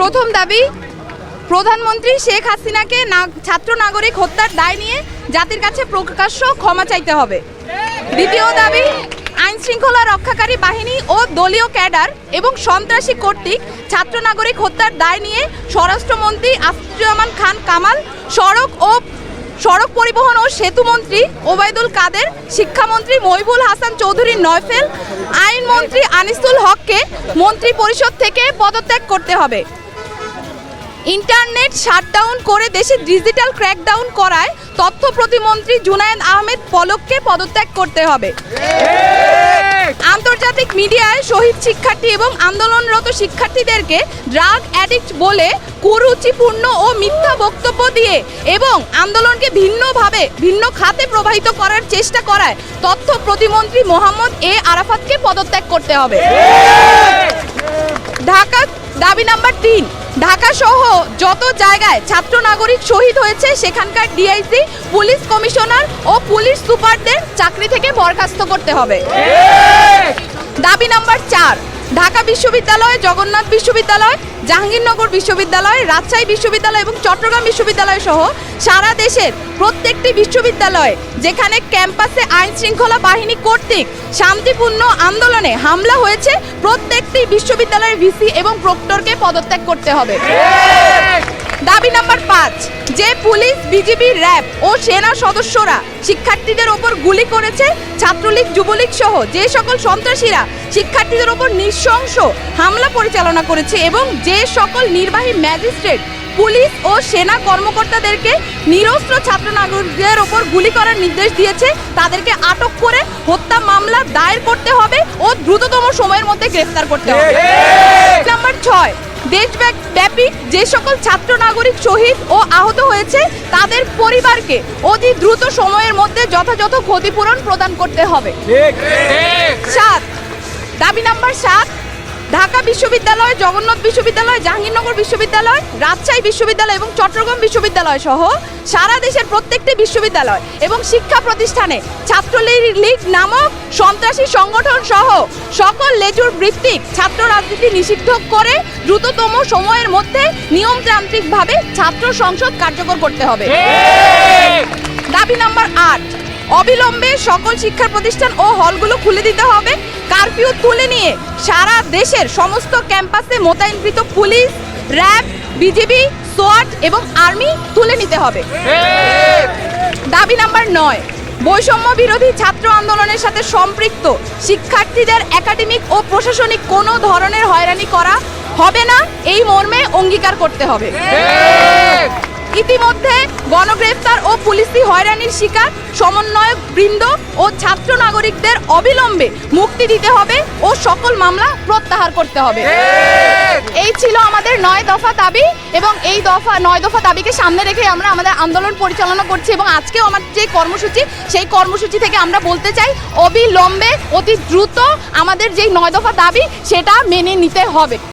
প্রথম দাবি, প্রধানমন্ত্রী শেখ হাসিনাকে ছাত্র নাগরিক হত্যার দায় নিয়ে জাতির কাছে প্রকাশ্য ক্ষমা চাইতে হবে। দ্বিতীয় দাবি, আইন শৃঙ্খলা রক্ষাকারী বাহিনী ও দলীয় ক্যাডার এবং সন্ত্রাসী কর্তৃক ছাত্র নাগরিক হত্যার দায় নিয়ে স্বরাষ্ট্রমন্ত্রী আসাদুজ্জামান খান কামাল, সড়ক পরিবহন ও সেতু মন্ত্রী ওবায়দুল কাদের, শিক্ষামন্ত্রী মহিবুল হাসান চৌধুরী নয়ফেল, আইনমন্ত্রী আনিসুল হককে মন্ত্রী পরিষদ থেকে পদত্যাগ করতে হবে। ইন্টারনেট শাটডাউন করে দেশে ডিজিটাল ক্র্যাকডাউন করায় তথ্য প্রতিমন্ত্রী জুনায়েদ আহমেদ পলককে পদত্যাগ করতে হবে। আন্তর্জাতিক মিডিয়ায় শহীদ শিক্ষার্থী এবং আন্দোলনরত শিক্ষার্থীদেরকে ড্রাগ অ্যাডিক্ট বলে কুরুচিপূর্ণ ও মিথ্যা বক্তব্য দিয়ে এবং আন্দোলনকে ভিন্ন খাতে প্রবাহিত করার চেষ্টা করায় তথ্য প্রতিমন্ত্রী মোহাম্মদ এ আরাফাতকে পদত্যাগ করতে হবে। ঢাকা দাবি নাম্বার 3, ঢাকা সহ যত জায়গায় ছাত্র নাগরিক শহীদ হয়েছে সেখানকার ডিআইজি, পুলিশ কমিশনার ও পুলিশ সুপারদের চাকরি থেকে বরখাস্ত করতে হবে। দাবি নাম্বার 4, ঢাকা বিশ্ববিদ্যালয়, জগন্নাথ বিশ্ববিদ্যালয়, জাহাঙ্গীরনগর বিশ্ববিদ্যালয়, রাজশাহী বিশ্ববিদ্যালয় এবং চট্টগ্রাম বিশ্ববিদ্যালয় সহ সারা দেশের প্রত্যেকটি বিশ্ববিদ্যালয়ে যেখানে ক্যাম্পাসে আইন শৃঙ্খলা বাহিনী কর্তৃক শান্তিপূর্ণ আন্দোলনে হামলা হয়েছে প্রত্যেকটি বিশ্ববিদ্যালয়ের ভিসি এবং প্রক্টরকে পদত্যাগ করতে হবে। দাবি নাম্বার 5, যে পুলিশ, বিজিবি, র্যাব ও সেনা সদস্যরা শিক্ষার্থীদের ওপর গুলি করেছে, ছাত্রলীগ, যুবলীগ সহ যে সকল সন্ত্রাসীরা শিক্ষার্থীদের ওপর নৃশংস হামলা পরিচালনা করেছে এবং যে সকল নির্বাহী ম্যাজিস্ট্রেট, পুলিশ ও সেনা কর্মকর্তাদেরকে নিরস্ত্র ছাত্র নাগরিকদের ওপর গুলি করার নির্দেশ দিয়েছে তাদেরকে আটক করে হত্যা মামলা দায়ের করতে হবে ও দ্রুততম সময়ের মধ্যে গ্রেফতার করতে হবে। নাম্বার 6, দেশব্যাপী যে সকল ছাত্র নাগরিক শহীদ ও আহত হয়েছে তাদের পরিবারকে অতি দ্রুত সময়ের মধ্যে যথাযথ ক্ষতিপূরণ প্রদান করতে হবে। 7, দাবি নাম্বার 7, ঢাকা বিশ্ববিদ্যালয়, জগন্নাথ বিশ্ববিদ্যালয়, জাহাঙ্গীরনগর বিশ্ববিদ্যালয়, রাজশাহী বিশ্ববিদ্যালয় এবং চট্টগ্রাম বিশ্ববিদ্যালয় সহ সারা দেশের প্রত্যেকটি বিশ্ববিদ্যালয় এবং শিক্ষা প্রতিষ্ঠানে ছাত্রলীগ নামক সন্ত্রাসী সংগঠন সহ সকল লেজুর ভিত্তিক ছাত্র রাজনীতি নিষিদ্ধ করে দ্রুততম সময়ের মধ্যে নিয়মতান্ত্রিকভাবে ছাত্র সংসদ কার্যকর করতে হবে। দাবি নাম্বার 8, অবিলম্বে সকল শিক্ষা প্রতিষ্ঠান ও হলগুলো খুলে দিতে হবে। কারফিউ তুলে নিয়ে সারা দেশের সমস্ত ক্যাম্পাসে মোতায়েনকৃত পুলিশ, র্যাব, বিজিবি, সোয়াট এবং আর্মি তুলে নিতে হবে। দাবি নাম্বার 9, বৈষম্য বিরোধী ছাত্র আন্দোলনের সাথে সম্পৃক্ত শিক্ষার্থীদের একাডেমিক ও প্রশাসনিক কোনো ধরনের হয়রানি করা হবে না এই মর্মে অঙ্গীকার করতে হবে। ইতিমধ্যে গণগ্রেফতার ও পুলিশি হয়রানির শিকার সমন্বয়ক বৃন্দ ও ছাত্র নাগরিকদের অবিলম্বে মুক্তি দিতে হবে ও সকল মামলা প্রত্যাহার করতে হবে। এই ছিল আমাদের 9 দফা দাবি এবং এই 9 দফা দাবিকে সামনে রেখে আমরা আমাদের আন্দোলন পরিচালনা করছি এবং আজকেও আমার যে কর্মসূচি সেই কর্মসূচি থেকে আমরা বলতে চাই অবিলম্বে অতি দ্রুত আমাদের যেই 9 দফা দাবি সেটা মেনে নিতে হবে।